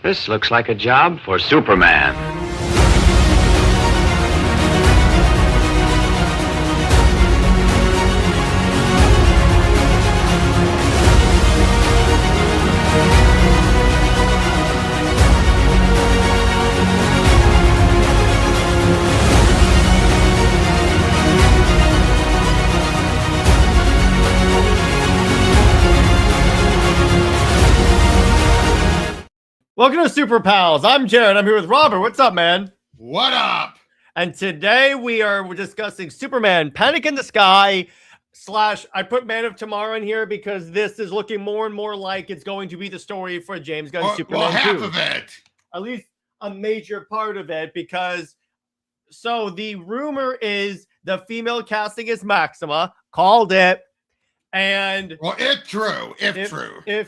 This looks like a job for Superman. Welcome to Super Pals. I'm Jared. I'm here with Robert. What's up, man? What up? And today we're discussing Superman, Panic in the Sky / I put Man of Tomorrow in here because this is looking more and more like it's going to be the story for James Gunn's Superman 2. Half of it. At least a major part of it, because so the rumor is the female casting is Maxima. Called it. And if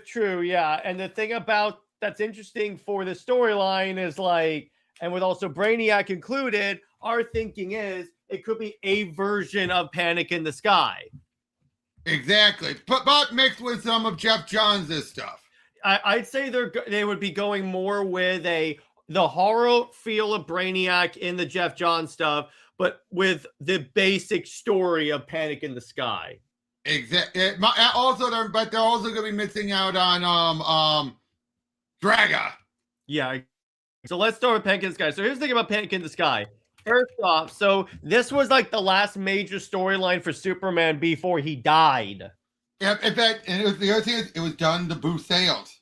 true, yeah. And the thing about that's interesting for the storyline is like, and with also Brainiac included, our thinking is it could be a version of Panic in the Sky. Exactly, but mixed with some of Jeff Johns' stuff. I'd say they would be going more with the horror feel of Brainiac in the Jeff Johns stuff, but with the basic story of Panic in the Sky. Exactly. Also, they're also going to be missing out on Draga. Yeah. So let's start with Panic in the Sky. So here's the thing about Panic in the Sky. First off, so this was like the last major storyline for Superman before he died. Yeah, in fact, and the other thing is, it was done to boost sales.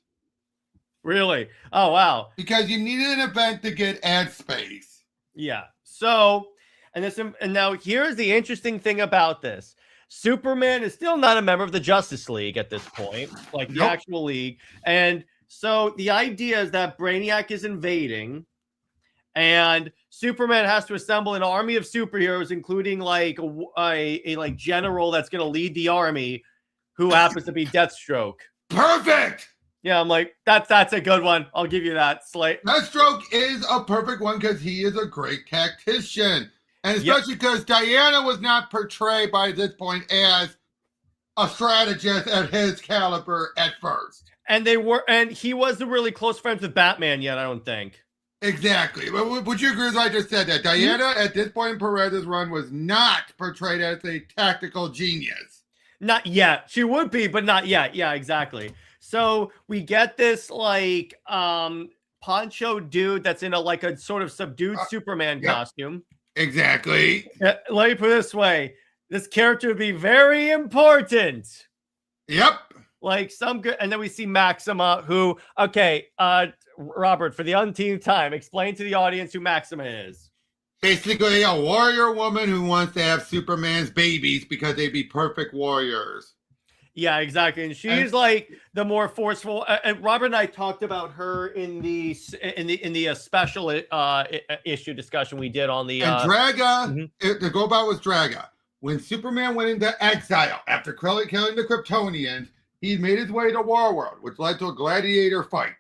Really? Oh, wow. Because you needed an event to get ad space. Yeah. So, and now here's the interesting thing about this. Superman is still not a member of the Justice League at this point, like the actual league. And so the idea is that Brainiac is invading and Superman has to assemble an army of superheroes, including like a like general that's going to lead the army who happens to be Deathstroke. Perfect. Yeah, I'm like, that's a good one. I'll give you that. Slate. Deathstroke is a perfect one because he is a great tactician. And especially because Diana was not portrayed by this point as a strategist at his caliber at first. And he wasn't really close friends with Batman yet, I don't think. Exactly. Would you agree with what I just said? That Diana, at this point in Perez's run, was not portrayed as a tactical genius. Not yet. She would be, but not yet. Yeah, exactly. So we get this like poncho dude that's in a sort of subdued Superman costume. Exactly. Let me put it this way. This character would be very important. Yep. Like some good, and then we see Maxima, who, Robert, for the umpteenth time, explain to the audience who Maxima is. Basically, a warrior woman who wants to have Superman's babies because they'd be perfect warriors. Yeah, exactly. And she's like the more forceful. And Robert and I talked about her in the special issue discussion we did on the. And Draga, to go about was Draga. When Superman went into exile after killing the Kryptonians, he made his way to Warworld, which led to a gladiator fight.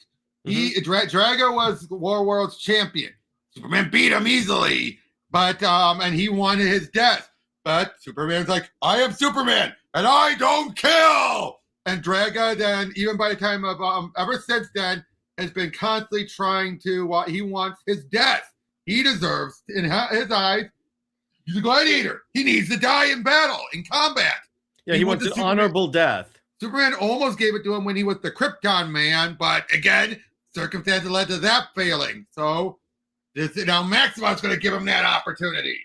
Draga was Warworld's champion. Superman beat him easily, but and he wanted his death. But Superman's like, I am Superman, and I don't kill. And Draga then, even by the time of ever since then, has been constantly trying to. He wants his death. He deserves, in his eyes, he's a gladiator. He needs to die in battle, in combat. Yeah, he wants an honorable death. Superman almost gave it to him when he was the Krypton man, but again, circumstances led to that failing. So now Maxima's going to give him that opportunity.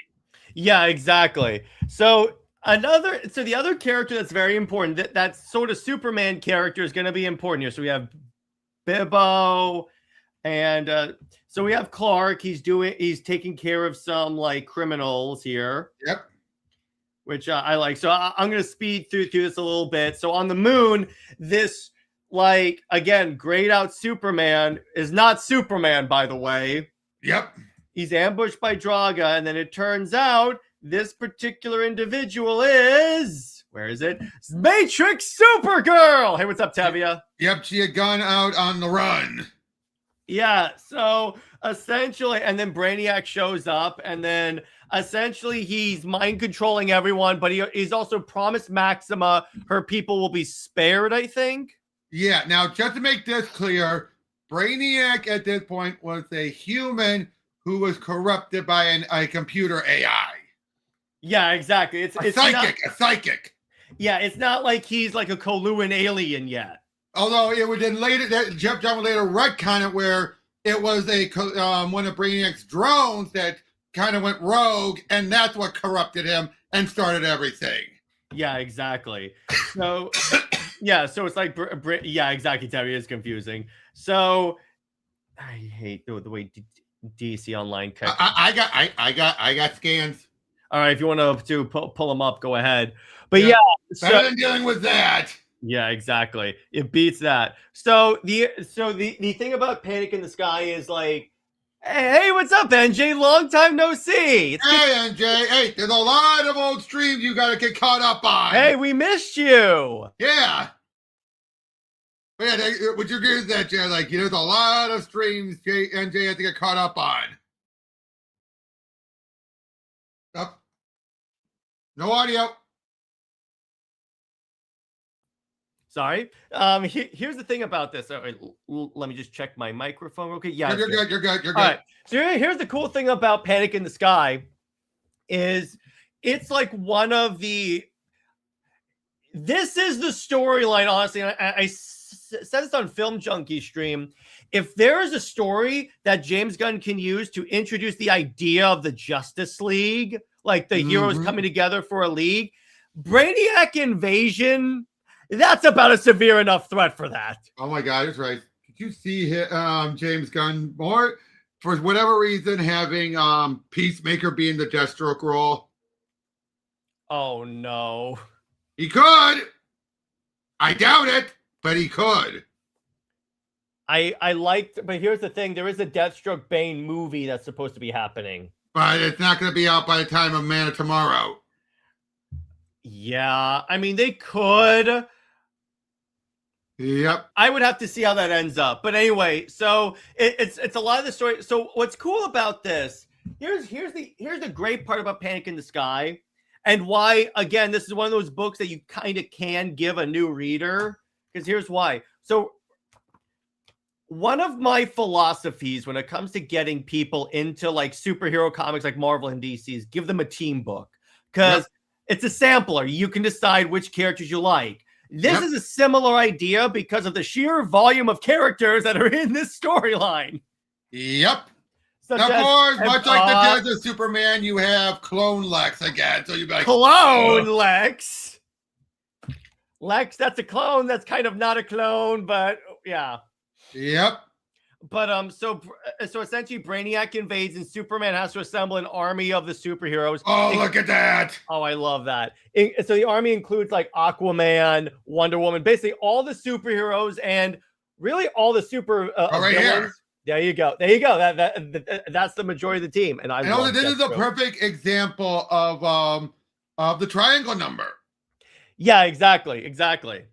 Yeah, exactly. So the other character that's very important, that sort of Superman character is going to be important here. So we have Bibbo, and so we have Clark. He's taking care of some like criminals here. Yep. Which I like. So I'm going to speed through this a little bit. So on the moon, this, like, again, grayed out Superman is not Superman, by the way. Yep. He's ambushed by Draga, and then it turns out this particular individual is, where is it? Matrix Supergirl! Hey, what's up, Tevia? Yep, she had gone out on the run. Yeah, so essentially, and then Brainiac shows up, and then essentially he's mind controlling everyone, but he's also promised Maxima her people will be spared, I think. Yeah, now just to make this clear, Brainiac at this point was a human who was corrupted by a computer AI. Yeah, exactly. It's a psychic. Yeah, it's not like he's like a Coluan alien yet. Although it would then later, that Jeff John would later retcon it where it was one of Brainiac's drones that kind of went rogue, and that's what corrupted him and started everything. Yeah, exactly. So, yeah, so it's like, yeah, exactly. Terry is confusing. So, I hate the way DC Online. I got scans. All right, if you want to pull them up, go ahead. But yeah, better than dealing with that. Yeah, exactly. It beats that. So the thing about Panic in the Sky is like, hey, what's up, NJ? Long time no see. Hey, NJ. Hey, there's a lot of old streams you got to get caught up on. Hey, we missed you. Yeah. But yeah, would you agree with that, Jay? Like, there's a lot of streams NJ had to get caught up on. Up. No audio. Sorry. Here's the thing about this. Right, let me just check my microphone. Okay. Yeah. You're good. You're good. All right. So here's the cool thing about Panic in the Sky is it's like one of the. This is the storyline, honestly. I said this on Film Junkie stream. If there is a story that James Gunn can use to introduce the idea of the Justice League, like the heroes coming together for a league, Brainiac Invasion. That's about a severe enough threat for that. Oh my God, that's right. Did you see James Gunn more for whatever reason having Peacemaker be in the Deathstroke role? Oh no. He could. I doubt it, but he could. I liked, but here's the thing: there is a Deathstroke Bane movie that's supposed to be happening, but it's not going to be out by the time of Man of Tomorrow. Yeah, I mean they could. Yep. I would have to see how that ends up. But anyway, so it's a lot of the story. So what's cool about this? Here's the great part about Panic in the Sky, and why again this is one of those books that you kind of can give a new reader, because here's why. So one of my philosophies when it comes to getting people into like superhero comics like Marvel and DC is give them a team book, because it's a sampler. You can decide which characters you like. This is a similar idea because of the sheer volume of characters that are in this storyline. Yep. Of course, much like the Death of Superman, you have Clone Lex again. So you'd be like, Clone Lex. Lex, that's a clone. That's kind of not a clone, but yeah. Yep. But so essentially Brainiac invades and Superman has to assemble an army of the superheroes. Oh, look at that. Oh, I love that. So the army includes like Aquaman, Wonder Woman, basically all the superheroes and really all the super right here. There you go. There you go. That's the majority of the team. And I know that this is a perfect example of the triangle number. Yeah, exactly. Exactly.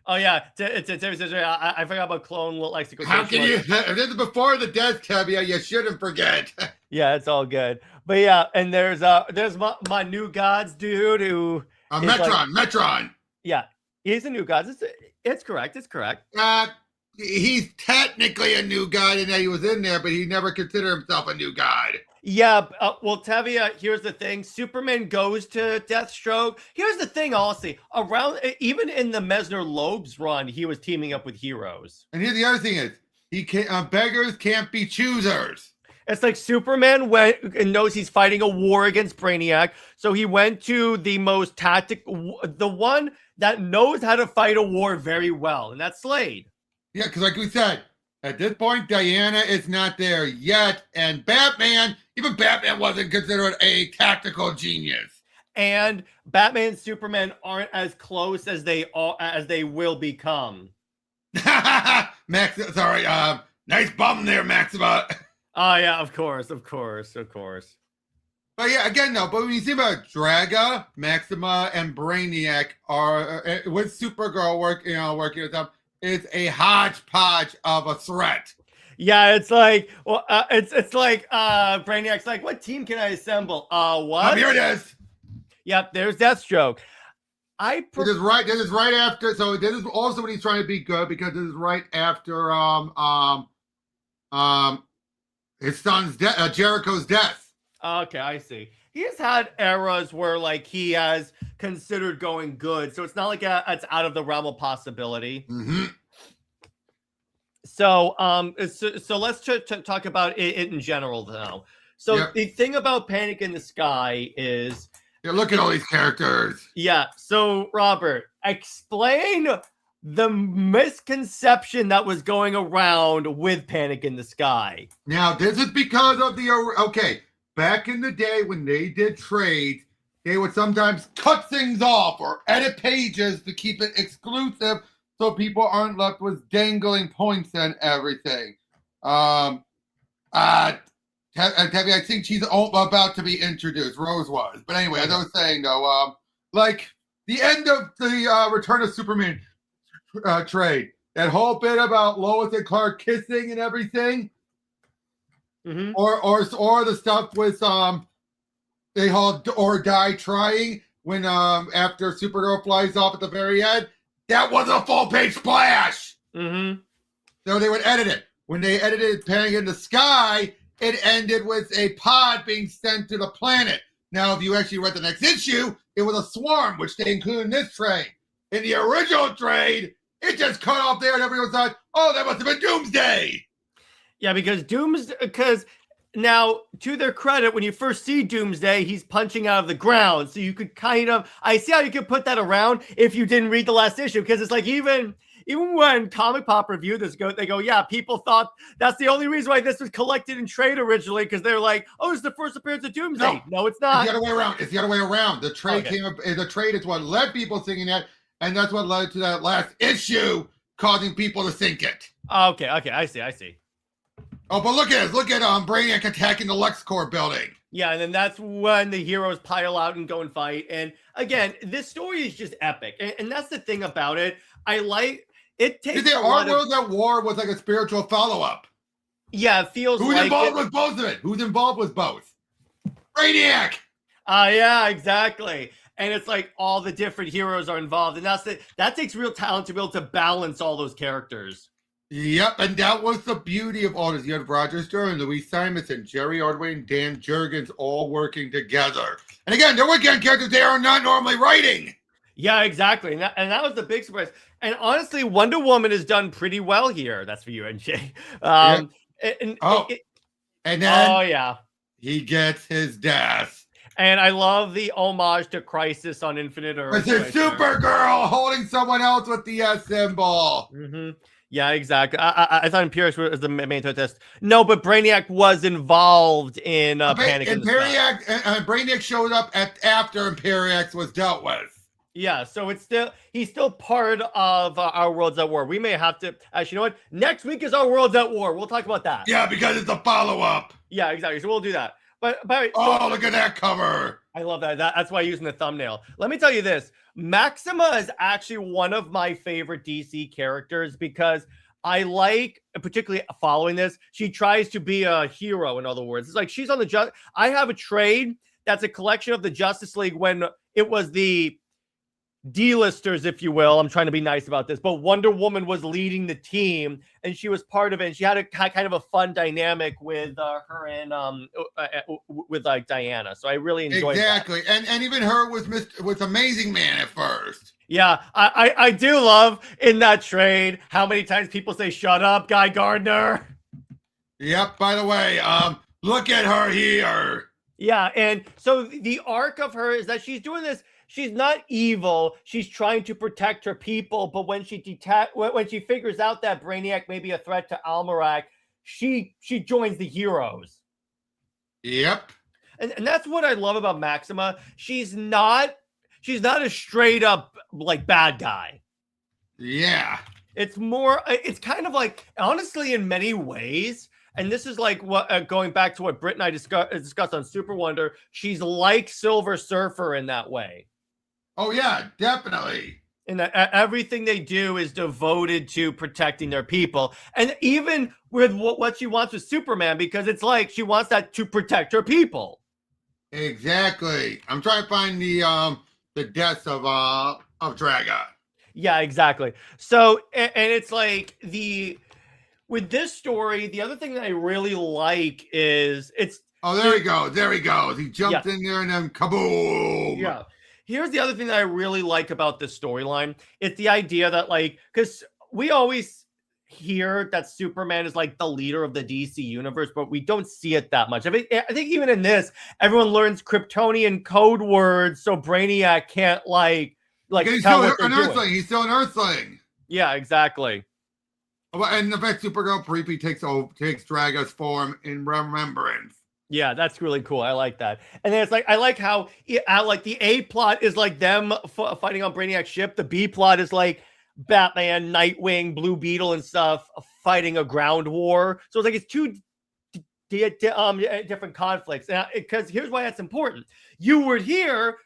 Oh yeah, I forgot about Clone Lexical. How can you? This is before the death caveat. You shouldn't forget. Yeah, it's all good. But yeah, and there's my New Gods dude who Metron. Yeah, he's a New Gods. It's correct. It's correct. He's technically a new god in that he was in there, but he never considered himself a new god. Yeah, well, Tevia, here's the thing. Superman goes to Deathstroke. Here's the thing, honestly. Even in the Messner Loeb's run, he was teaming up with heroes. And here's the other thing is, he can't, beggars can't be choosers. It's like Superman went and knows he's fighting a war against Brainiac, so he went to the most the one that knows how to fight a war very well, and that's Slade. Yeah, because like we said, at this point, Diana is not there yet, and even Batman wasn't considered a tactical genius. And Batman and Superman aren't as close as they will become. Max, sorry, nice bum there, Maxima. Oh yeah, of course. But yeah, again, but when you see about Draga, Maxima, and Brainiac are with Supergirl working with them, it's a hodgepodge of a threat. Yeah, it's like, it's like Brainiac's like, what team can I assemble? What? Oh, here it is. Yep, there's Deathstroke. This is right. This is right after. So this is also when he's trying to be good because this is right after his son's death, Jericho's death. Okay, I see. He has had eras where like he has considered going good, so it's not like it's out of the realm of possibility. Mm-hmm. So let's talk about it in general now. So the thing about Panic in the Sky is, look at all these characters. Yeah. So Robert, explain the misconception that was going around with Panic in the Sky. Now, this is because of back in the day when they did trades, they would sometimes cut things off or edit pages to keep it exclusive so people aren't left with dangling points and everything. Tabby, I think she's about to be introduced. Rose was. But anyway, as I was saying, though, like the end of the Return of Superman trade, that whole bit about Lois and Clark kissing and everything, or the stuff with they all or die trying when after Supergirl flies off at the very end, that was a full page splash. So they would edit it. When they edited Panic in the Sky, it ended with a pod being sent to the planet. Now, if you actually read the next issue, it was a swarm, which they included in this trade. In the original trade, it just cut off there, and everyone thought, "Oh, that must have been Doomsday." Yeah, because now, to their credit, when you first see Doomsday, he's punching out of the ground. So you could I see how you could put that around if you didn't read the last issue, because it's like even when Comic Pop reviewed this, they go, yeah, people thought that's the only reason why this was collected in trade originally, because they're like, oh, it's the first appearance of Doomsday. No, it's not. It's the other way around. The trade the trade is what led people thinking that, and that's what led to that last issue, causing people to think it. Okay, I see. Oh, but look at Brainiac attacking the LexCorp building. Yeah, and then that's when the heroes pile out and go and fight. And again, this story is just epic. And that's the thing about it. I like it. Takes Our Worlds at War was like a spiritual follow-up. Yeah, it feels Who's like involved with both of it? Who's involved with both? Brainiac. Yeah, exactly. And it's like all the different heroes are involved. And that takes real talent to be able to balance all those characters. Yep, and that was the beauty of all this. You had Roger Stern, Louise Simonson, Jerry Ordway, and Dan Jurgens all working together. And again, they're working on characters they are not normally writing. Yeah, exactly. And that was the big surprise. And honestly, Wonder Woman has done pretty well here. That's for you, NJ. And then yeah, he gets his death. And I love the homage to Crisis on Infinite Earths. It's a Supergirl holding someone else with the S symbol. Yeah, exactly. I thought Imperius was the main test. No, but Brainiac was involved in Panic in the Sky. Brainiac showed up after Imperius was dealt with. Yeah, so he's still part of Our Worlds at War. We may have to actually, you know what? Next week is Our Worlds at War. We'll talk about that. Yeah, because it's a follow-up. Yeah, exactly. So we'll do that. But look at that cover. I love that. That's why I'm using the thumbnail. Let me tell you this. Maxima is actually one of my favorite DC characters because I like, particularly following this, she tries to be a hero, in other words. It's like she's on I have a trade that's a collection of the Justice League when it was the D-listers, if you will. I'm trying to be nice about this, but Wonder Woman was leading the team and she was part of it. And she had a kind of a fun dynamic with her and with like Diana. So I really enjoyed exactly. That. And even her was Amazing Man at first. Yeah, I do love in that trade how many times people say "Shut up, Guy Gardner." Yep. By the way, look at her here. Yeah, and so the arc of her is that she's doing this. She's not evil. She's trying to protect her people. But when she figures out that Brainiac may be a threat to Almerac, she joins the heroes. Yep. And that's what I love about Maxima. She's not a straight up like bad guy. Yeah. It's it's kind of like, honestly, in many ways, and this is like what going back to what Britt and I discussed on Super Wonder, she's like Silver Surfer in that way. Oh, yeah, definitely. And that everything they do is devoted to protecting their people. And even with what she wants with Superman, because it's like she wants that to protect her people. Exactly. I'm trying to find the deaths of of Draga. Yeah, exactly. So, and it's like with this story, the other thing that I really like is it's. Oh, there he goes. There he goes. He jumped in there and then kaboom. Yeah. Here's the other thing that I really like about this storyline. It's the idea that, like, because we always hear that Superman is like the leader of the DC universe, but we don't see it that much. I think even in this, everyone learns Kryptonian code words, so Brainiac can't like he's tell still what they're an doing. Earthling. He's still an Earthling. Yeah, exactly. And the fact Supergirl briefly takes Draga's form in remembrance. Yeah, that's really cool. I like that. And then it's like, I like how like the A plot is like them fighting on Brainiac's ship. The B plot is like Batman, Nightwing, Blue Beetle, and stuff fighting a ground war. So it's like it's two different conflicts. Because here's why that's important. You would hear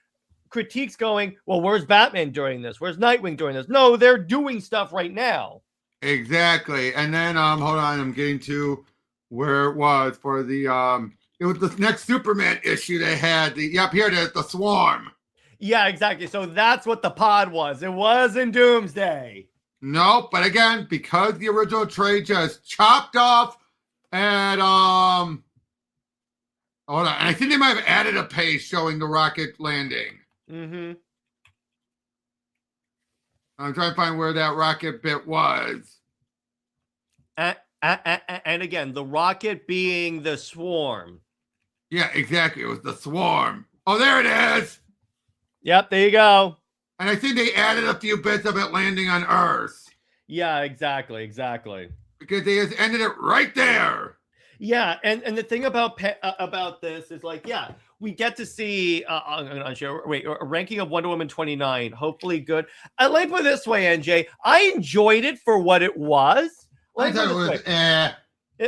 critiques going, well, where's Batman during this? Where's Nightwing during this? No, they're doing stuff right now. Exactly. And then hold on, I'm getting to where it was for the it was the next Superman issue they had. Here it is, the Swarm. Yeah, exactly. So that's what the pod was. It wasn't Doomsday. No, but again, because the original trade just chopped off and hold on. And I think they might have added a page showing the rocket landing. Mm-hmm. I'm trying to find where that rocket bit was. And again, the rocket being the Swarm. Yeah, exactly. It was the Swarm. Oh, there it is. Yep, there you go. And I think they added a few bits of it landing on Earth. Yeah, exactly. Because they just ended it right there. Yeah, and the thing about this is like, yeah, we get to see a ranking of Wonder Woman 29. Hopefully good. Let me put it this way, NJ. I enjoyed it for what it was. I thought it was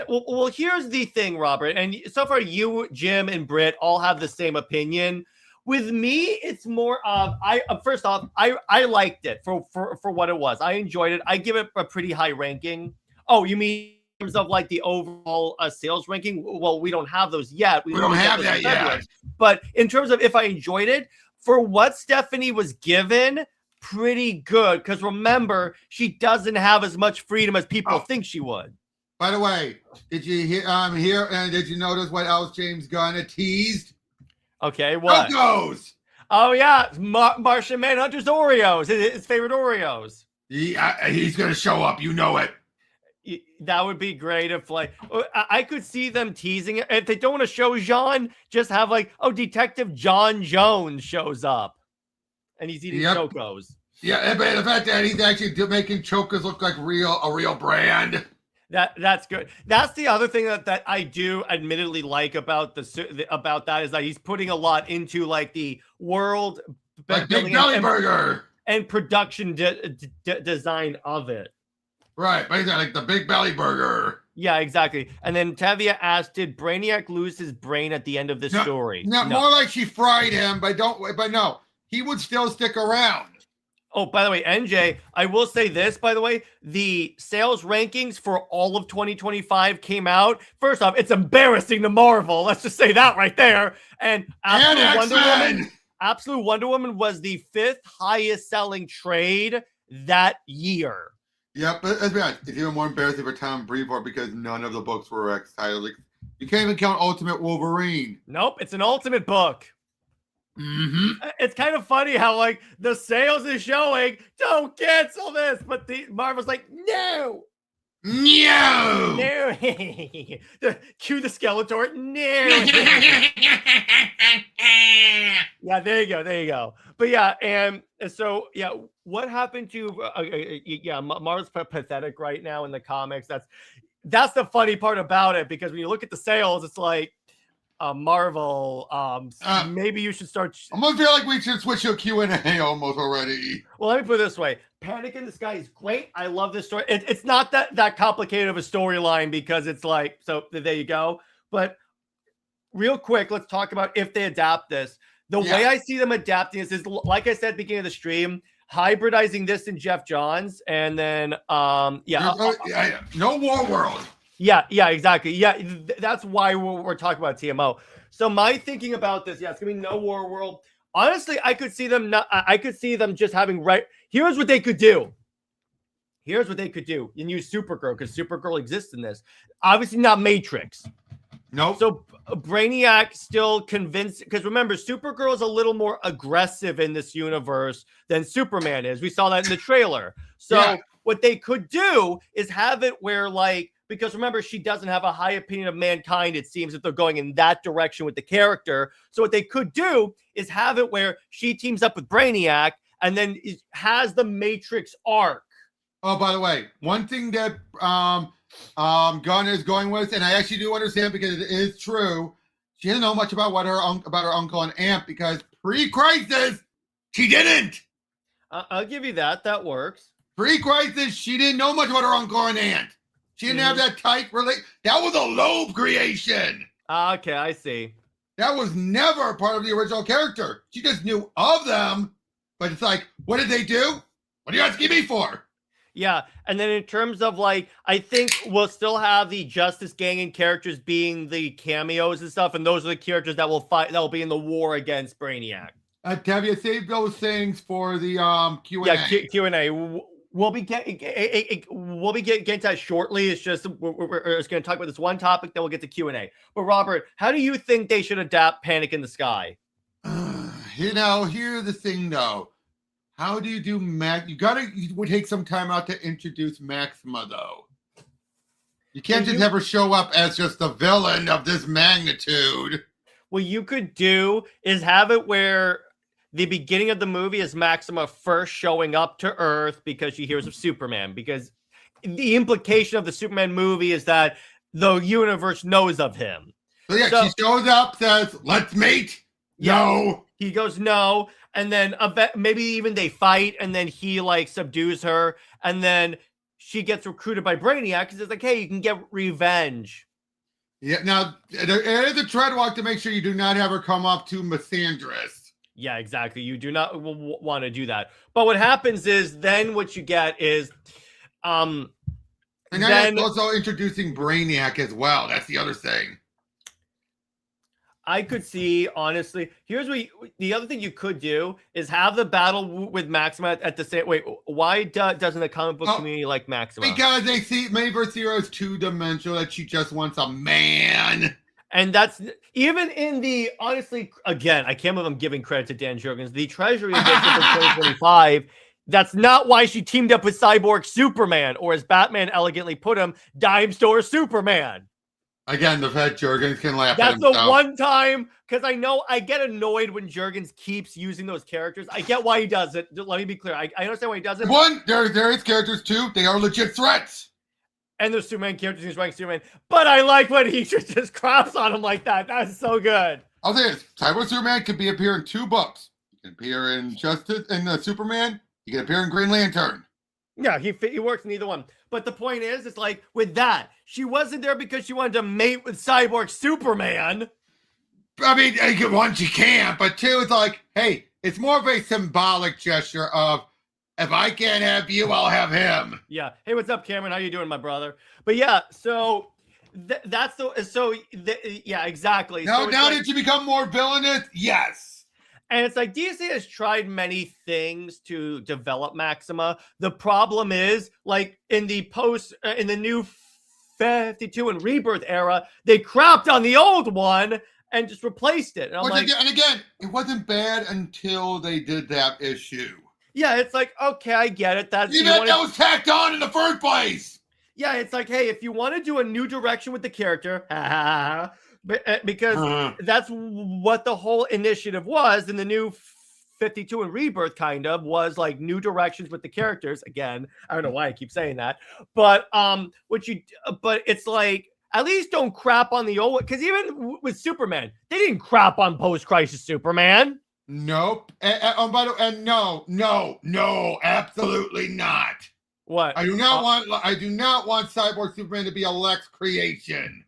well, here's the thing, Robert, and so far you, Jim, and Britt all have the same opinion. With me, it's more of first off, I liked it for what it was. I enjoyed it. I give it a pretty high ranking. Oh, you mean in terms of like the overall sales ranking? Well, we don't have those yet. We don't have that yet. But in terms of if I enjoyed it, for what Stephanie was given, pretty good. Because remember, she doesn't have as much freedom as people think she would. By the way, did you hear? Did you notice what else James Gunn had teased? Okay, what? Chocos. Oh yeah, Martian Manhunter's Oreos. His favorite Oreos. Yeah, he's gonna show up. You know it. That would be great if, like, I could see them teasing it. If they don't want to show Jean, just have like, Detective John Jones shows up, and he's eating chocos. Yeah, but the fact that he's actually making chocos look like a real brand. That's good. That's the other thing that I do admittedly like about that is that he's putting a lot into like the world like Big Belly Burger and production design of it. Right, basically like the Big Belly Burger. Yeah, exactly. And then Tavia asked, "Did Brainiac lose his brain at the end of the story?" No, more like she fried him, but no, he would still stick around. Oh, by the way, NJ, I will say this, by the way, the sales rankings for all of 2025 came out. First off, it's embarrassing to Marvel. Let's just say that right there. And Absolute Wonder Woman was the 5th highest selling trade that year. Yeah, but let's be honest, it's even more embarrassing for Tom Brevoort because none of the books were excited. Like, you can't even count Ultimate Wolverine. Nope, it's an Ultimate book. Mm-hmm. It's kind of funny how like the sales is showing don't cancel this, but the Marvel's like no. Cue the Skeletor. No. Yeah, there you go. But yeah, and so yeah, what happened to Marvel's pathetic right now in the comics. That's the funny part about it, because when you look at the sales, it's like Marvel, maybe you should start. I almost feel like we should switch to a Q&A almost already. Well, let me put it this way. Panic in the Sky is great. I love this story. It's not that complicated of a storyline, because it's like, so there you go. But real quick, let's talk about if they adapt this. The way I see them adapting this is, like I said at the beginning of the stream, hybridizing this in Jeff Johns, and then no War World. Yeah, exactly. Yeah, that's why we're talking about TMO. So my thinking about this, it's gonna be no War World. Honestly, I could see them not. I could see them just having right. Here's what they could do. Here's what they could do and use Supergirl because Supergirl exists in this. Obviously, not Matrix. Nope. So Brainiac still convinced because remember, Supergirl is a little more aggressive in this universe than Superman is. We saw that in the trailer. So what they could do is have it where like because remember, she doesn't have a high opinion of mankind. It seems that they're going in that direction with the character. So what they could do is have it where she teams up with Brainiac and then has the Matrix arc. Oh, by the way, one thing that Gunn is going with, and I actually do understand because it is true. She doesn't know much about what her uncle and aunt because pre-crisis she didn't. I'll give you that. That works. Pre-crisis, she didn't know much about her uncle and aunt. She didn't have that tight relation. That was a Loeb creation. Okay, I see. That was never a part of the original character. She just knew of them, but it's like, what did they do? What are you asking me for? Yeah, and then in terms of like, I think we'll still have the Justice Gang and characters being the cameos and stuff, and those are the characters that will fight, that will be in the war against Brainiac. Have you saved those things for the Q&A? Yeah, Q&A. We'll be getting to that shortly. It's just we're just going to talk about this one topic, then we'll get to Q&A. But Robert, how do you think they should adapt Panic in the Sky? Here's the thing though. How do you do Max? You would take some time out to introduce Maxima though. You can't just have her show up as just the villain of this magnitude. What you could do is have it where the beginning of the movie is Maxima first showing up to Earth because she hears of Superman. Because the implication of the Superman movie is that the universe knows of him. So she shows up, says, "Let's mate." Yeah, no. He goes, no. And then maybe even they fight and then he like subdues her. And then she gets recruited by Brainiac because it's like, hey, you can get revenge. Yeah, now it is a tread walk to make sure you do not have her come up to Misandrous. Yeah, exactly. You do not want to do that. But what happens is then what you get is and then also introducing Brainiac as well. That's the other thing. I could see, honestly, here's what the other thing you could do is have the battle with Maxima at the same. Wait, why doesn't the comic book community like Maxima? Because they see Mayverse Zero is two-dimensional, that she just wants a man. And that's even in the, honestly, again, I can't believe I'm giving credit to Dan Jurgens. The Treasury edition for 2025, that's not why she teamed up with Cyborg Superman, or as Batman elegantly put him, Dime Store Superman. Again, the fact Jurgens can laugh at himself. That's the one time, because I know I get annoyed when Jurgens keeps using those characters. I get why he does it. Let me be clear. I understand why he does it. One, there is characters too. They are legit threats. And there's Superman characters who's writing Superman. But I like when he just craps on him like that. That's so good. I'll say this. Cyborg Superman can appear in 2 books. He can appear in Justice and Superman. He can appear in Green Lantern. Yeah, he works in either one. But the point is, it's like with that, she wasn't there because she wanted to mate with Cyborg Superman. I mean, one, she can't, but 2, it's like, hey, it's more of a symbolic gesture of, if I can't have you, I'll have him. Yeah. Hey, what's up, Cameron? How you doing, my brother? But yeah, so that's yeah, exactly. Now, so now like, did you become more villainous? Yes. And it's like DC has tried many things to develop Maxima. The problem is, like in the new 52 and Rebirth era, they crapped on the old one and just replaced it. And and again, it wasn't bad until they did that issue. Yeah, it's like, okay, I get it. That was tacked on in the first place. Yeah, it's like, hey, if you want to do a new direction with the character, because that's what the whole initiative was in the new 52 and Rebirth kind of was like new directions with the characters. Again, I don't know why I keep saying that, but it's like, at least don't crap on the old one. Because even with Superman, they didn't crap on post-crisis Superman. Nope. And no, absolutely not. What? I do not want Cyborg Superman to be a Lex creation.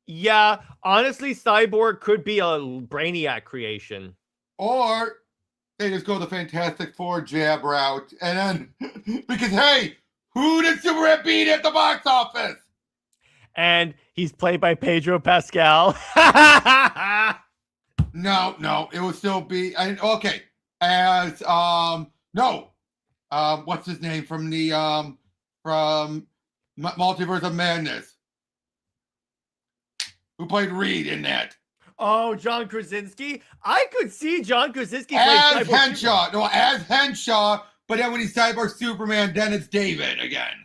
Yeah, honestly, Cyborg could be a Brainiac creation. Or they just go the Fantastic Four jab route, and then because hey, who did Superman beat at the box office? And he's played by Pedro Pascal. No, it will still be. Okay, as no, what's his name from the from Multiverse of Madness? Who played Reed in that? Oh, John Krasinski. I could see John Krasinski As play Henshaw. No, as Henshaw. But then when he's Cyborg Superman, then it's David again.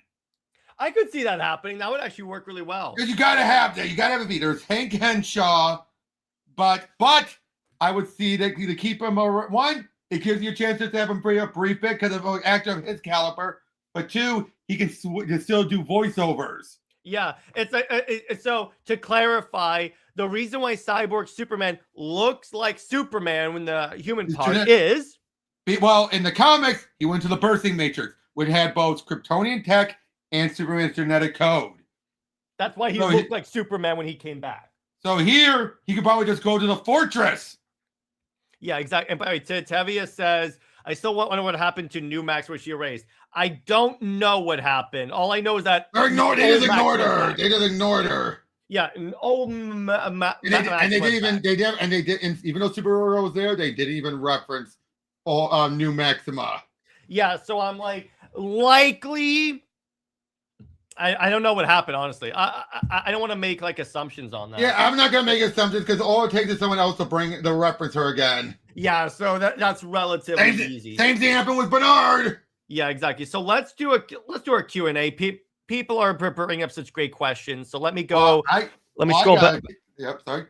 I could see that happening. That would actually work really well. Because you gotta have that. You gotta have a beat. There's Hank Henshaw, but I would see that to keep him one. It gives you a chance to have him free a brief bit because of an actor of his caliber. But two, he can still do voiceovers. Yeah, it's so to clarify, the reason why Cyborg Superman looks like Superman when the human part is well, in the comics, he went to the birthing matrix, which had both Kryptonian tech and Superman's genetic code. That's why he looked like Superman when he came back. So here, he could probably just go to the fortress. Yeah, exactly. And by the way, Tevia says, I still wonder what happened to New Max, where she erased. I don't know what happened. All I know is that they just ignored her. They just ignored her. Yeah, an old and they didn't even even though Superhero was there, they didn't even reference New Maxima. Yeah, so I'm like, likely. I don't know what happened, honestly. I don't want to make like assumptions on that. Yeah, I'm not gonna make assumptions because all it takes is someone else to reference her again. Yeah, so that's relatively easy. Same thing happened with Bernard. Yeah, exactly. So let's do a Q&A. People are bringing up such great questions. So let me go. Let me scroll back. Yep, sorry.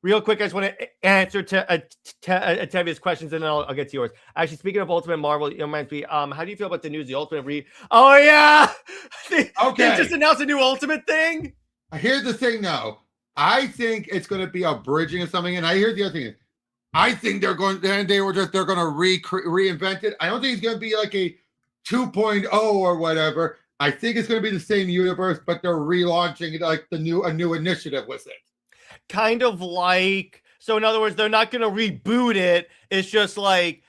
Real quick, I just want to answer Tevia's questions, and then I'll get to yours. Actually, speaking of Ultimate Marvel, it reminds me, how do you feel about the news? The Ultimate Oh, yeah! They just announced a new Ultimate thing? Here's the thing, though. I think it's going to be a bridging of something, and I hear the other thing. I think they're going to reinvent it. I don't think it's going to be like a 2.0 or whatever. I think it's going to be the same universe, but they're relaunching it like a new initiative with it. Kind of like, so in other words, they're not going to reboot it. It's just like,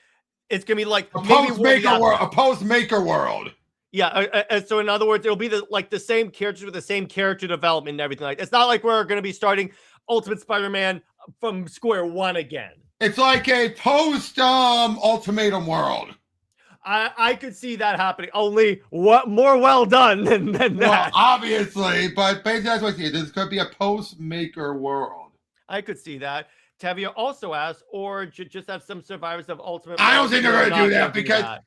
it's going to be like a post-maker world. Yeah. So in other words, it'll be the same characters with the same character development and everything. Like, it's not like we're going to be starting Ultimate Spider-Man from square one again. It's like a post-Ultimatum world. I could see that happening. Only more well done than that. Well, obviously, but basically that's what I see. This could be a post-maker world. I could see that. Tevia also asked, or just have some survivors of Ultimate. I don't think they're going to do that because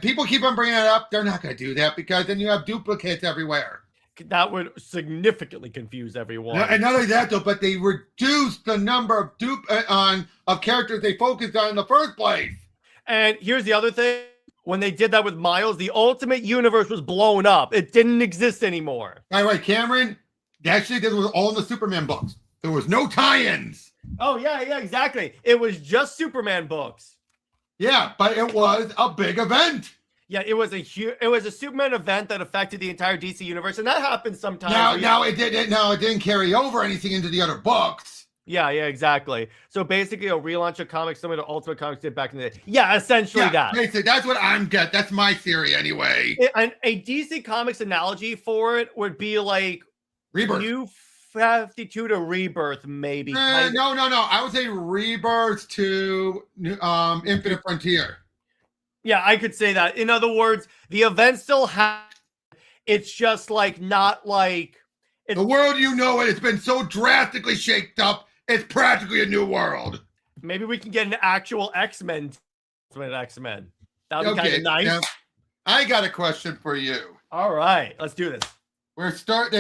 people keep on bringing it up. They're not going to do that because then you have duplicates everywhere. That would significantly confuse everyone. And not only that, though, but they reduced the number of characters they focused on in the first place. And here's the other thing. When they did that with Miles, the Ultimate Universe was blown up. It didn't exist anymore. By the way, Cameron, actually, this was all in the Superman books. There was no tie-ins. Oh, yeah, exactly. It was just Superman books. Yeah, but it was a big event. Yeah, it was a Superman event that affected the entire DC universe, and that happens sometimes. It didn't carry over anything into the other books. Yeah, exactly. So basically, a relaunch of comics similar to Ultimate Comics did back in the day. Yeah, essentially that. Basically, that's what I'm getting. That's my theory anyway. And a DC Comics analogy for it would be like Rebirth. New 52 to Rebirth, maybe. No. I would say Rebirth to Infinite Frontier. Yeah, I could say that. In other words, the event still happens. It's just like not like the world it's been so drastically shaked up. It's practically a new world. Maybe we can get an actual X-Men. That would be kind of nice. Now, I got a question for you. All right, let's do this.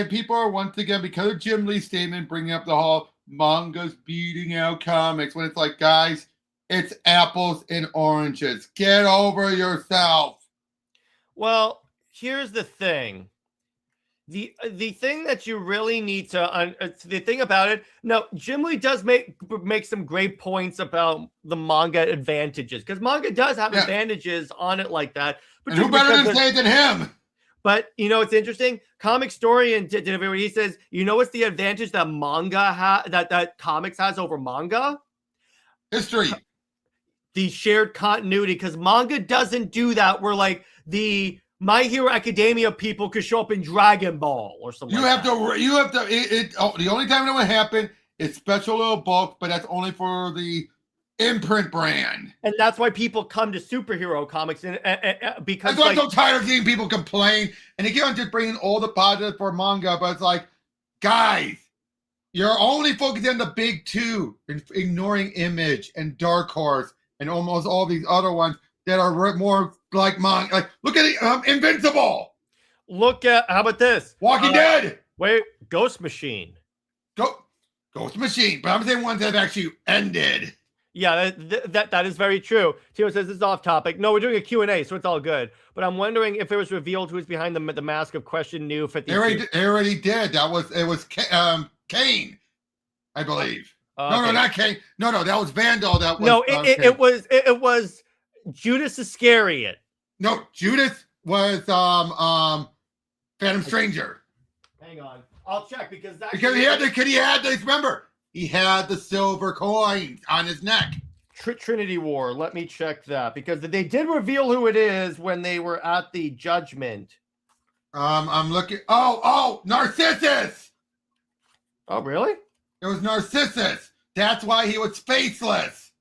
People are once again, because of Jim Lee's statement, bringing up the whole manga's beating out comics. When it's like, guys, it's apples and oranges. Get over yourself. Well, here's the thing. The thing that you really need to the thing about it. No, Jim Lee does make some great points about the manga advantages, because manga does have advantages on it like that. But who better to say it than him? But it's interesting. Comic Historian did a video where he says, what's the advantage that manga that comics has over manga? History. The shared continuity, because manga doesn't do that. Where like the My Hero Academia people could show up in Dragon Ball or something. The only time that would happen It's special little bulk, but that's only for the imprint brand. And that's why people come to superhero comics, and because that's why I'm so tired of seeing people complain. And they keep on just bringing all the positive for manga, but it's like, guys, you're only focusing on the big two and ignoring Image and Dark Horse and almost all these other ones that are more like manga. Like, look at Invincible. Look at, how about this? Walking Dead. Wait, Ghost Machine. Ghost Machine, but I'm saying ones that have actually ended. Yeah, that is very true. Tio says this is off topic. No, we're doing a Q&A, so it's all good. But I'm wondering if it was revealed who's behind the mask of Question New 52. They already did. It was Kane, I believe. Okay. No, not Kane. No, that was Vandal. That was no. It was Judas Iscariot. No, Judas was Phantom Stranger. Hang on, I'll check because he had this. Remember, he had the silver coins on his neck. Trinity War. Let me check that because they did reveal who it is when they were at the judgment. I'm looking. Oh, Narcissus. Oh, really? It was Narcissus. That's why he was faceless.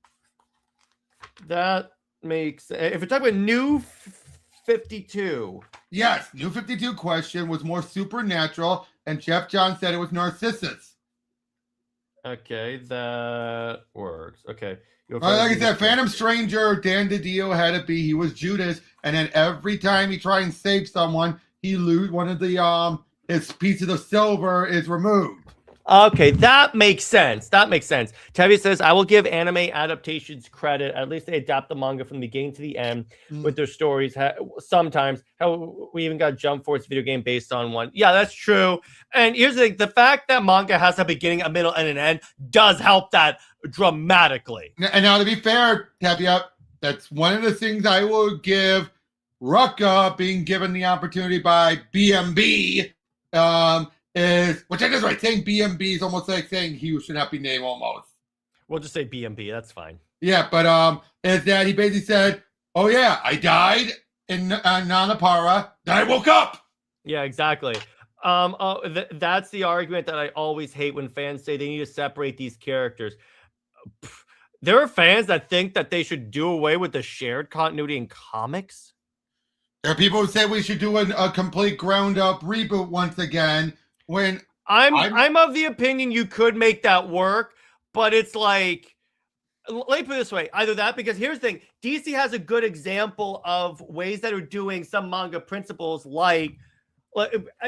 That makes sense. If you're talking about New 52. Yes, New 52 Question was more supernatural, and Jeff John said it was Narcissus. Okay, that works. Okay. Like I said, Phantom Stranger, Dan DiDio had it be he was Judas, and then every time he tried and save someone, he lose one of the his pieces of silver is removed. Okay, that makes sense. Tevi says, I will give anime adaptations credit. At least they adapt the manga from the beginning to the end with their stories. Sometimes, hell, we even got Jump Force video game based on one. Yeah, that's true. And here's the thing. The fact that manga has a beginning, a middle, and an end does help that dramatically. And now, to be fair, Tevi, that's one of the things I will give Rucka being given the opportunity by BMB. Which I just right, saying BMB is almost like saying he should not be named almost. We'll just say BMB, that's fine. Yeah, but is that he basically said, oh yeah, I died in Nanapara, then I woke up. Yeah, exactly. That's the argument that I always hate when fans say they need to separate these characters. There are fans that think that they should do away with the shared continuity in comics. There are people who say we should do a complete ground up reboot once again. When I'm of the opinion you could make that work, but it's like, let me put it this way, either that, because here's the thing, DC has a good example of ways that are doing some manga principles like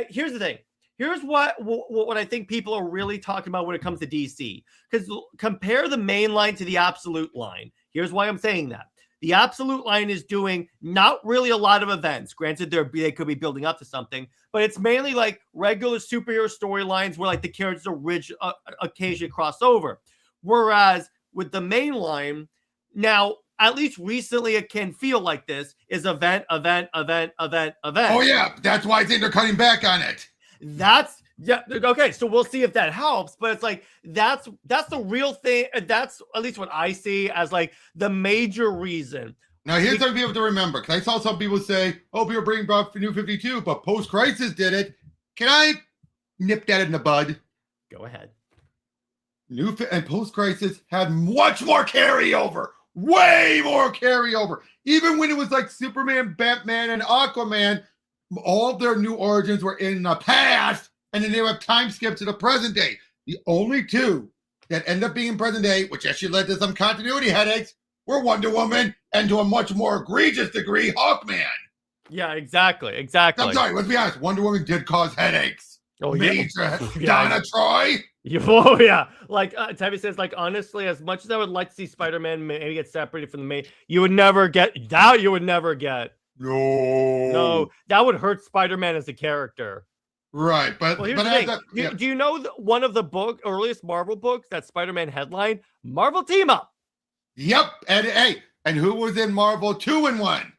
here's the thing. Here's what I think people are really talking about when it comes to DC. Because compare the main line to the absolute line. Here's why I'm saying that. The absolute line is doing not really a lot of events. Granted, they could be building up to something, but it's mainly like regular superhero storylines where like the characters occasionally cross over. Whereas with the main line, now at least recently it can feel like this is event. Oh yeah, that's why I think they're cutting back on it. Yeah, okay, so we'll see if that helps, but it's like that's the real thing. That's at least what I see as like the major reason. Now here's something people have to remember, because I saw some people say, oh, we were bringing back New 52, but Post-Crisis did it. Can I nip that in the bud? Go ahead. And Post-Crisis had much more carryover. Way more carryover. Even when it was like Superman, Batman, and Aquaman, all their new origins were in the past, and then they have time skips to the present day. The only two that end up being in present day, which actually led to some continuity headaches, were Wonder Woman and, to a much more egregious degree, Hawkman. Yeah, exactly. I'm sorry, let's be honest. Wonder Woman did cause headaches. Oh, major. Yeah. Donna Troy. Oh, yeah. Like, Tabby says, like, honestly, as much as I would like to see Spider-Man maybe get separated from the main, you would never get that. No, that would hurt Spider-Man as a character. Right, but well, here's the thing. Do you know one of the earliest Marvel books, that Spider-Man headline, Marvel Team Up? Yep, and who was in Marvel 2 and 1?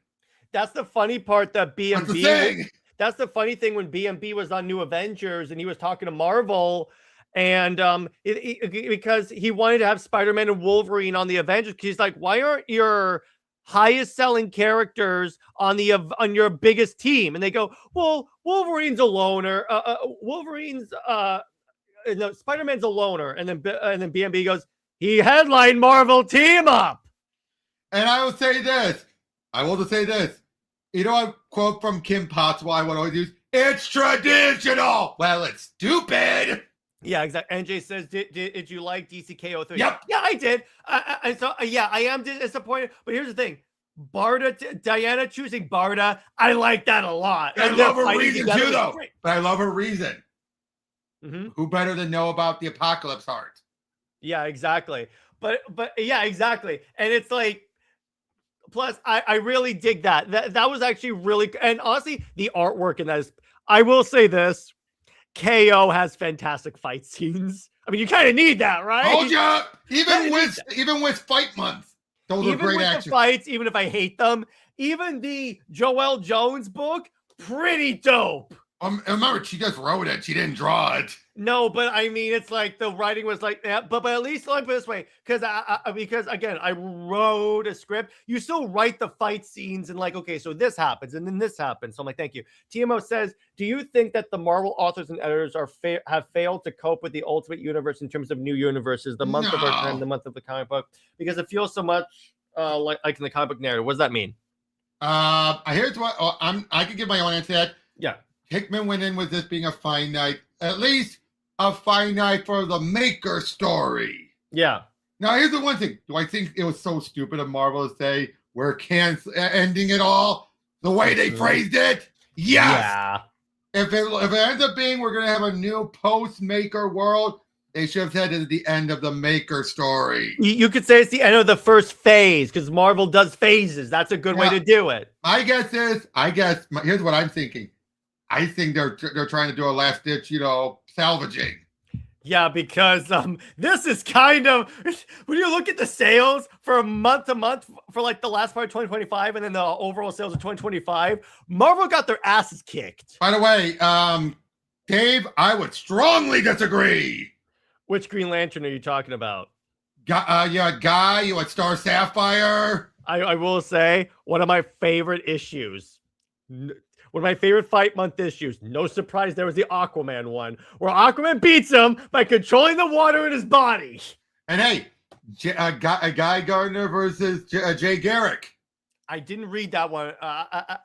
That's the funny part that BMB. That's the funny thing when BMB was on New Avengers and he was talking to Marvel, and because he wanted to have Spider-Man and Wolverine on the Avengers. He's like, why aren't your highest selling characters on your biggest team? And they go, well, Wolverine's a loner. Wolverine's no, Spider-Man's a loner, and then BMB goes, he headlined Marvel Team Up. And I will say this. I will just say this. You know a quote from Kim Possible I would always use? It's traditional. Well, it's stupid. Yeah, exactly. NJ says, did you like DCKO3? Yep. Yeah, I did. I am disappointed. But here's the thing. Diana choosing Barda, I like that a lot. I love her reason too, though. But I love her reason. Mm-hmm. Who better to know about the Apocalypse Heart? Yeah, exactly. But yeah, exactly. And it's like, plus, I really dig that. That was actually really, and honestly, the artwork in that is, I will say this, KO has fantastic fight scenes. I mean, you kind of need that, right? Hold ya! Even with Fight Month, those are great actions. The fights, even if I hate them, even the Joelle Jones book, pretty dope. Remember, she just wrote it. She didn't draw it. No, but I mean, it's like the writing was like that. But at least let me put it this way, because again, I wrote a script. You still write the fight scenes and like, okay, so this happens and then this happens. So I'm like, thank you. TMO says, do you think that the Marvel authors and editors have failed to cope with the Ultimate Universe in terms of new universes, the month of our time, the month of the comic book, because it feels so much like in the comic book narrative? What does that mean? Here's what I can give my own answer to that. Yeah. Hickman went in with this being a finite, at least a finite for the Maker story. Yeah. Now, here's the one thing. Do I think it was so stupid of Marvel to say we're ending it all the way they phrased it? Yes. Yeah. If it ends up being we're going to have a new post-Maker world, they should have said it's the end of the Maker story. You could say it's the end of the first phase because Marvel does phases. That's a good way to do it. My guess is, here's what I'm thinking. I think they're trying to do a last ditch, salvaging. Yeah, because this is kind of, when you look at the sales for month to month for like the last part of 2025 and then the overall sales of 2025, Marvel got their asses kicked. By the way, Dave, I would strongly disagree. Which Green Lantern are you talking about? Guy, you had Star Sapphire. I will say one of my favorite issues. One of my favorite Fight Month issues. No surprise, there was the Aquaman one, where Aquaman beats him by controlling the water in his body. And hey, Guy Gardner versus Jay Garrick. I didn't read that one. That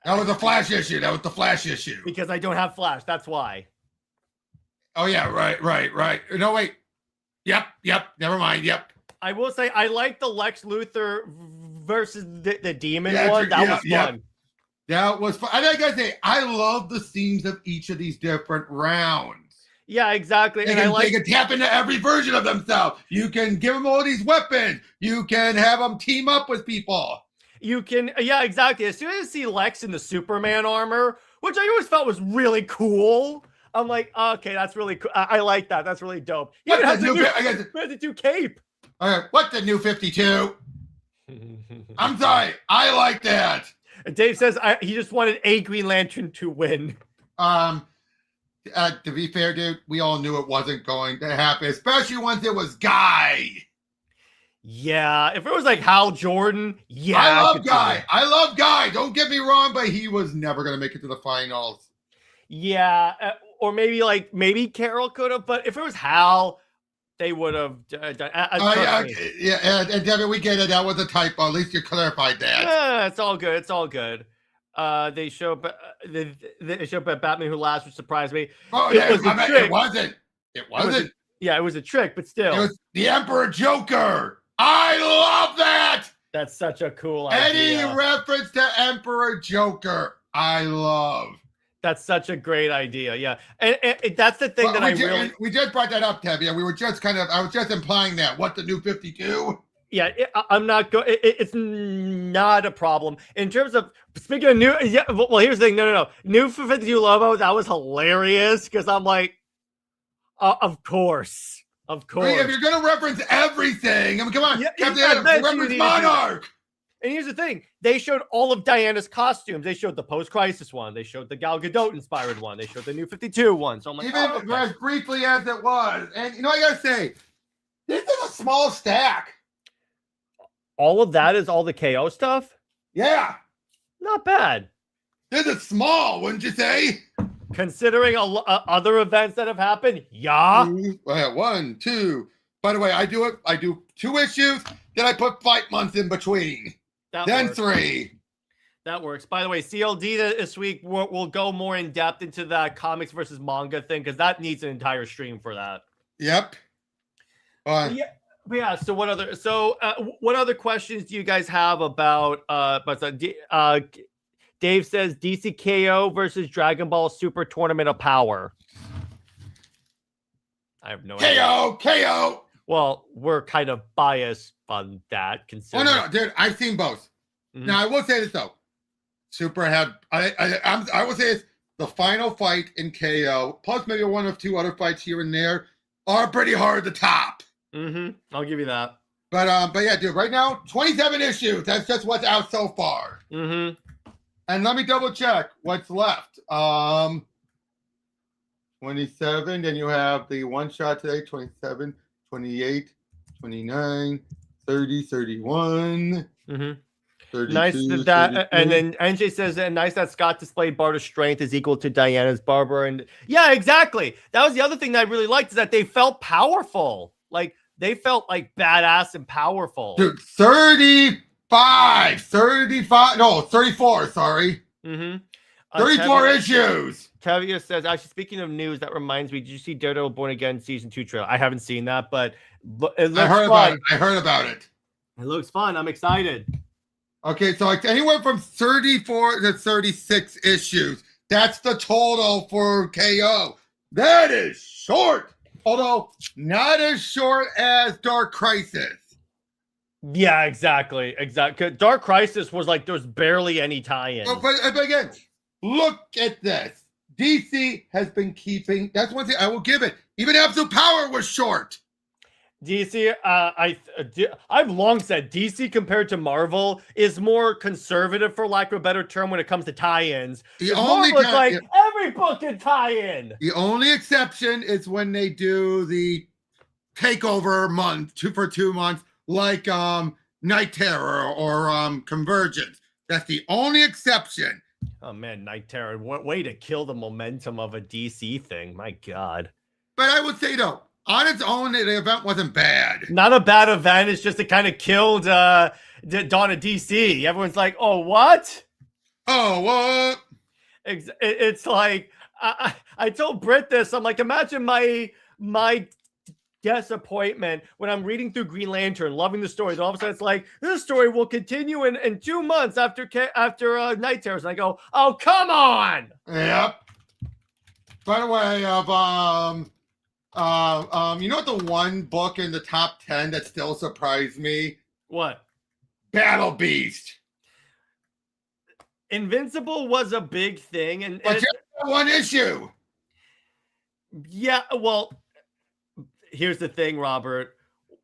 was a Flash issue. Because I don't have Flash. That's why. Oh, yeah, right. No, wait. Yep. Never mind. Yep. I will say I like the Lex Luthor versus the Demon one. That was fun. That was fun. And I gotta say, I love the scenes of each of these different rounds. Yeah, exactly. They can tap into every version of themselves. You can give them all these weapons. You can have them team up with people. You can, yeah, exactly. As soon as I see Lex in the Superman armor, which I always felt was really cool, I'm like, okay, that's really cool. I like that. That's really dope. He has the new cape. All right, what's the new 52? I'm sorry. I like that. And Dave says he just wanted a Green Lantern to win. To be fair, dude, we all knew it wasn't going to happen, especially once it was Guy. Yeah, if it was like Hal Jordan, yeah. I love Guy. Don't get me wrong, but he was never going to make it to the finals. Yeah, or maybe Carol could have, but if it was Hal, they would have done. Yeah, and Devin, we get it. That was a typo. At least you clarified that. Yeah, it's all good. It's all good. They show Batman Who Laughs, which surprised me. Oh, it wasn't. It wasn't. It was a trick, but still. It was the Emperor Joker. I love that. That's such a cool idea. Any reference to Emperor Joker, I love. That's such a great idea. Yeah. And that's the thing we just brought that up, Tab. Yeah, we were just I was just implying that. What, the new 52? Yeah, I'm not going. It's not a problem in terms of speaking of new. Yeah, well, here's the thing. No. New 52 Lobo. That was hilarious because I'm like, of course. I mean, if you're gonna reference everything, I mean, come on, reference Monarch. And here's the thing. They showed all of Diana's costumes. They showed the post-crisis one. They showed the Gal Gadot-inspired one. They showed the new 52 one. So I'm like, even as briefly as it was. And, I got to say, this is a small stack. All of that is all the KO stuff? Yeah. Not bad. This is small, wouldn't you say? Considering other events that have happened, yeah. 1, 2. By the way, I do 2 issues, then I put fight months in between. Then Works. 3. That works. By the way, CLD this week we'll go more in depth into that comics versus manga thing because that needs an entire stream for that. Yep. Yeah. So what other questions do you guys have about? Dave says DC KO versus Dragon Ball Super Tournament of Power. I have no idea. KO. Well, we're kind of biased on that. Considering... Oh no, dude, I've seen both. Mm-hmm. Now I will say this though, Super had I will say this: the final fight in KO, plus maybe 1 or 2 other fights here and there, are pretty hard to top. I'll give you that. But yeah, dude, right now 27 issues. That's just what's out so far. And let me double check what's left. 27. Then you have the one shot today. 27, 28, 29, 30, 31. 32, nice that, 32. and then NJ says that nice that Scott displayed Barter's strength is equal to Diana's Barber, and yeah, exactly. That was the other thing that I really liked is that they felt powerful, like they felt like badass and powerful. Dude, 35, no, 34. Sorry, 34 issues. Tavia says, actually, speaking of news, that reminds me, did you see Daredevil Born Again season 2 trailer? I haven't seen that, but it looks fun. I heard about it. It looks fun. I'm excited. Okay, so like anywhere from 34 to 36 issues. That's the total for KO. That is short, although not as short as Dark Crisis. Yeah, exactly. Dark Crisis was like there's barely any tie-in. But again, look at this. DC has been keeping. That's one thing I will give it. Even Absolute Power was short. DC, I've long said DC compared to Marvel is more conservative, for lack of a better term, when it comes to tie-ins. Marvel's like every book can tie-in. The only exception is when they do the takeover month, 2 months, like Night Terror or Convergence. That's the only exception. Oh man, Night Terror! What way to kill the momentum of a DC thing? My God. But I would say though, on its own, the event wasn't bad. Not a bad event. It's just it kind of killed Dawn of DC. Everyone's like, "Oh, what? Oh, what?" It's like I told Britt this. I'm like, imagine my disappointment when I'm reading through Green Lantern, loving the stories. All of a sudden, it's like this story will continue in 2 months after Night Terrors, and I go, "Oh, come on!" Yep. By the way, you know what the one book in the top 10 that still surprised me? What? Battle Beast. Invincible was a big thing, but just one issue. Yeah, well, here's the thing, Robert.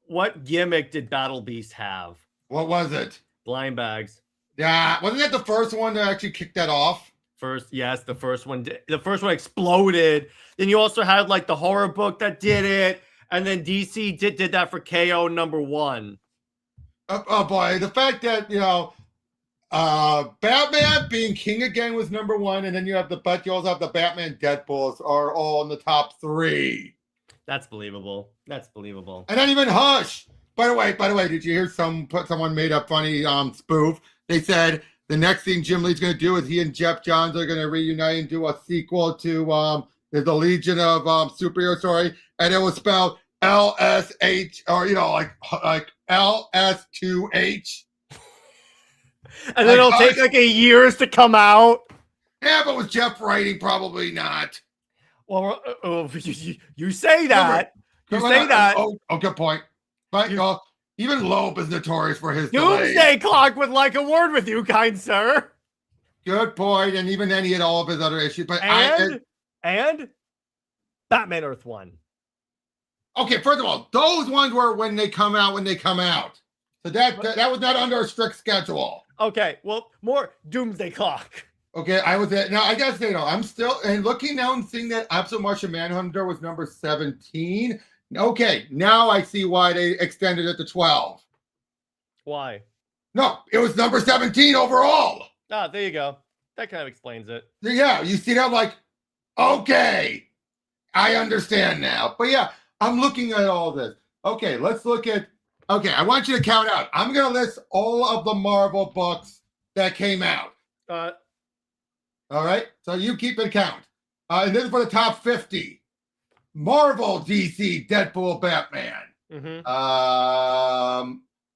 What gimmick did Battle Beast have? What was it? Blind bags. Yeah, wasn't that the first one that actually kicked that off? Yes, the first one. The first one exploded. Then you also had like the horror book that did it, and then DC did that for KO #1. Oh boy, the fact that Batman being king again was #1, and then you also have the Batman Deadpools are all in the top 3. That's believable. And then even Hush. By the way, did you hear someone made a funny spoof? They said the next thing Jim Lee's going to do is he and Jeff Johns are going to reunite and do a sequel to the Legion of Superhero story, and it was spelled LSH, or like LS2H. And then it'll take like years to come out. Yeah, but with Jeff writing, probably not. Well, you say that. You say that. Oh, good point. But even Loeb is notorious for his Doomsday Clock would like a word with you, kind sir. Good point. And even then, he had all of his other issues. But and Batman Earth 1. Okay, first of all, those ones were when they come out. So that was not under a strict schedule. Okay, well, more Doomsday Clock. Okay, I was at now. I gotta say though, I'm still and looking now and seeing that Absolute Martian Manhunter was number 17. Okay, now I see why they extended it to 12. Why? No, it was number 17 overall. Ah, there you go. That kind of explains it. Yeah, you see that like Okay, I understand now. But yeah, I'm looking at all this. Okay, let's look at. Okay, I want you to count out. I'm going to list all of the Marvel books that came out. All right, so you keep it count. And this is for the top 50. Marvel, DC, Deadpool, Batman.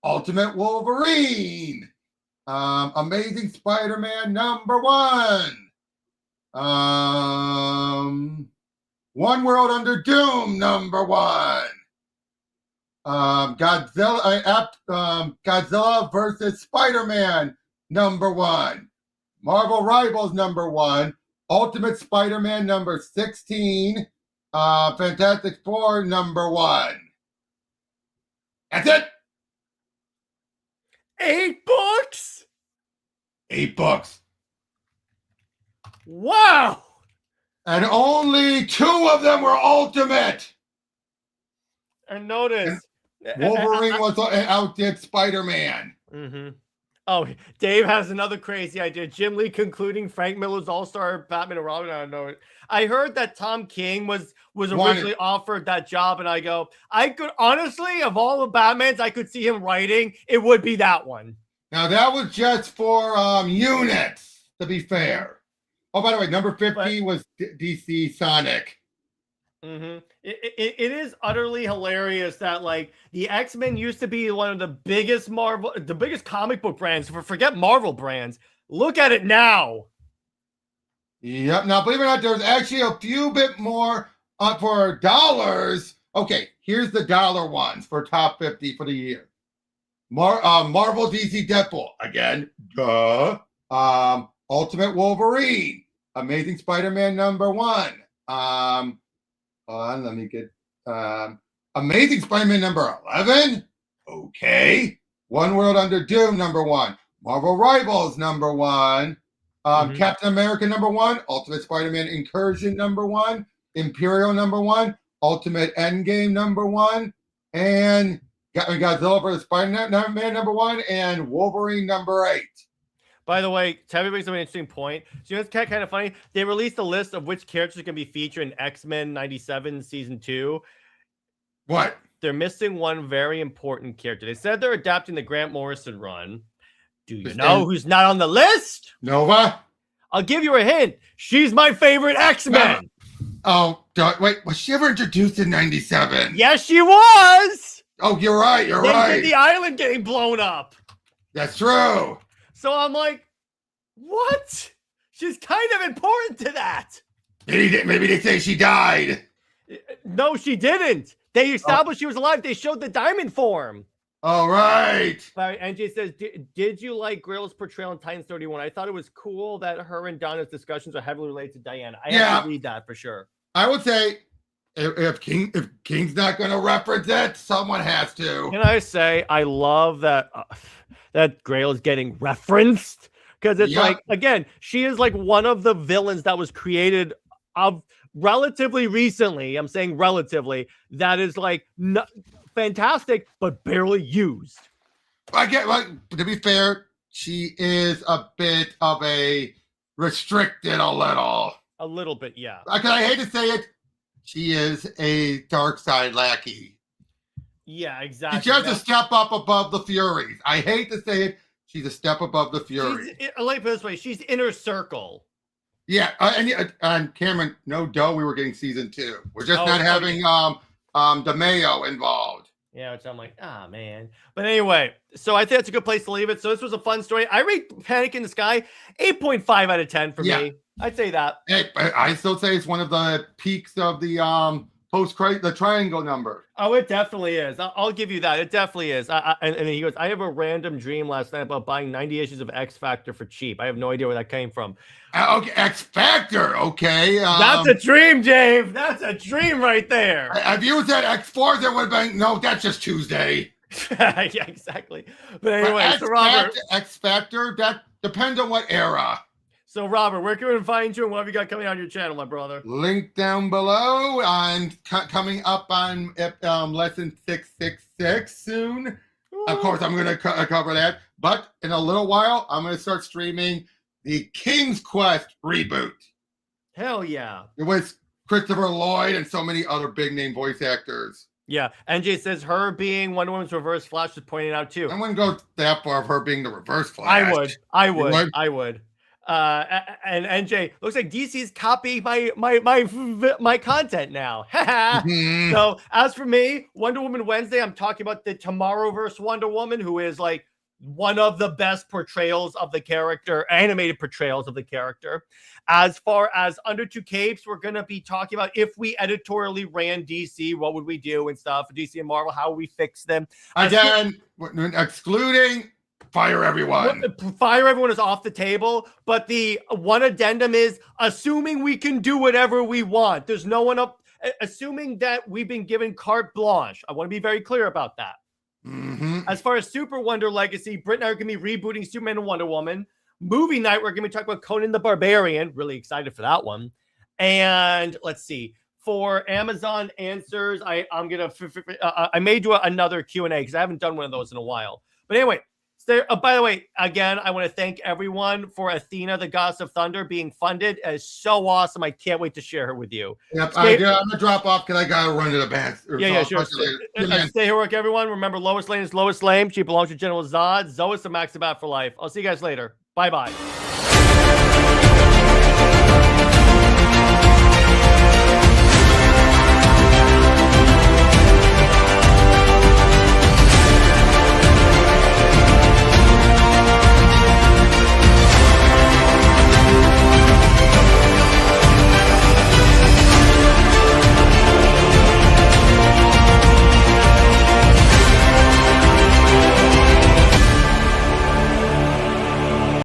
Ultimate Wolverine. Amazing Spider-Man #1. One World Under Doom #1. Godzilla versus Spider-Man #1. Marvel Rivals #1. Ultimate Spider-Man #16. Fantastic Four #1. That's it. 8 books. 8 books. Wow. And only 2 of them were Ultimate. And notice Wolverine outdid Spider-Man. Oh, Dave has another crazy idea. Jim Lee concluding Frank Miller's All-Star Batman and Robin. I don't know. I heard that Tom King was originally offered that job, and I go, I could honestly, of all the Batmans I could see him writing, it would be that one. Now that was just for units, to be fair. Oh, by the way, number 50 was DC Sonic. It is utterly hilarious that like the X-Men used to be one of the biggest comic book brands. Forget Marvel brands. Look at it now. Yep. Now, believe it or not, there's actually a few bit more for dollars. Okay, here's the dollar ones for top 50 for the year. Marvel, DC, Deadpool again. Duh. Ultimate Wolverine. Amazing Spider-Man #1. Let me get Amazing Spider-Man #11. Okay. One World Under Doom #1. Marvel Rivals #1. Captain America #1. Ultimate Spider-Man Incursion #1. Imperial #1. Ultimate Endgame #1. And Godzilla vs. Spider-Man #1. And Wolverine #8. By the way, Tabby brings up an interesting point. So it's kind of funny. They released a list of which characters can be featured in X-Men '97 Season 2. What? They're missing one very important character. They said they're adapting the Grant Morrison run. Do you know who's not on the list? Nova? I'll give you a hint. She's my favorite X-Men. Oh, wait. Was she ever introduced in '97? Yes, she was. Oh, you're right. You're right. They did the island getting blown up. That's true. So I'm like, what? She's kind of important to that. Maybe they say she died. No, she didn't. They established she was alive. They showed the diamond form. All right. NJ says, did you like Grill's portrayal in Titans 31? I thought it was cool that her and Donna's discussions are heavily related to Diana. I have to read that for sure. I would say if King's not going to reference it, someone has to. Can I say I love that that Grail is getting referenced, because it's like, again, she is like one of the villains that was created of relatively recently. I'm saying relatively, that is like fantastic but barely used. I get, like, to be fair, she is a bit of a restricted a little bit, yeah. Because I hate to say it, she is a dark side lackey. Yeah, exactly. She's just a step up above the Furies. I hate to say it, she's a step above the Furies. Let me put it this way: she's inner circle. Yeah, and Cameron, no duh, we were getting season 2. We're just not having DeMayo involved. Yeah, which I'm like, man. But anyway, so I think that's a good place to leave it. So this was a fun story. I rate Panic in the Sky 8.5 out of 10 for me. I'd say that. Hey, I still say it's one of the peaks of the the triangle number. Oh, it definitely is. I'll give you that. It definitely is. And he goes, I have a random dream last night about buying 90 issues of X Factor for cheap. I have no idea where that came from. Okay, X Factor. Okay. That's a dream, Dave. That's a dream right there. If you said X4, that would have been, no, that's just Tuesday. Yeah, exactly. But anyway, so Robert. X Factor, that depends on what era. So, Robert, where can we find you and what have you got coming on your channel, my brother? Link down below. And coming up on lesson 666 soon. Ooh. Of course, I'm going to cover that. But in a little while, I'm going to start streaming the King's Quest reboot. Hell yeah. It was Christopher Lloyd and so many other big name voice actors. Yeah. NJ says her being Wonder Woman's reverse Flash was pointed out too. I wouldn't go that far of her being the reverse Flash. I would. And NJ looks like DC's copying my content now. So as for me, Wonder Woman Wednesday, I'm talking about the Tomorrowverse Wonder Woman, who is like one of the best portrayals of the character, animated portrayals of the character. As far as Under Two Capes, we're going to be talking about if we editorially ran DC, what would we do and stuff. DC and Marvel, how we fix them. Again, excluding fire everyone. Fire everyone is off the table, but the one addendum is assuming we can do whatever we want. There's no one up, assuming that we've been given carte blanche. I want to be very clear about that. As far as Super Wonder Legacy, Britt and I are going to be rebooting Superman and Wonder Woman. Movie night, we're going to be talking about Conan the Barbarian. Really excited for that one. And let's see. For Amazon Answers, I'm going to... I may do another Q&A because I haven't done one of those in a while. But anyway, by the way, again, I want to thank everyone for Athena, the Goddess of Thunder, being funded. It's so awesome. I can't wait to share her with you. Yep, I'm going to drop off because I got to run to the back. Sure. Stay heroic, everyone. Remember, Lois Lane is Lois Lane. She belongs to General Zod. Zoe is the Maxibat for life. I'll see you guys later. Bye-bye.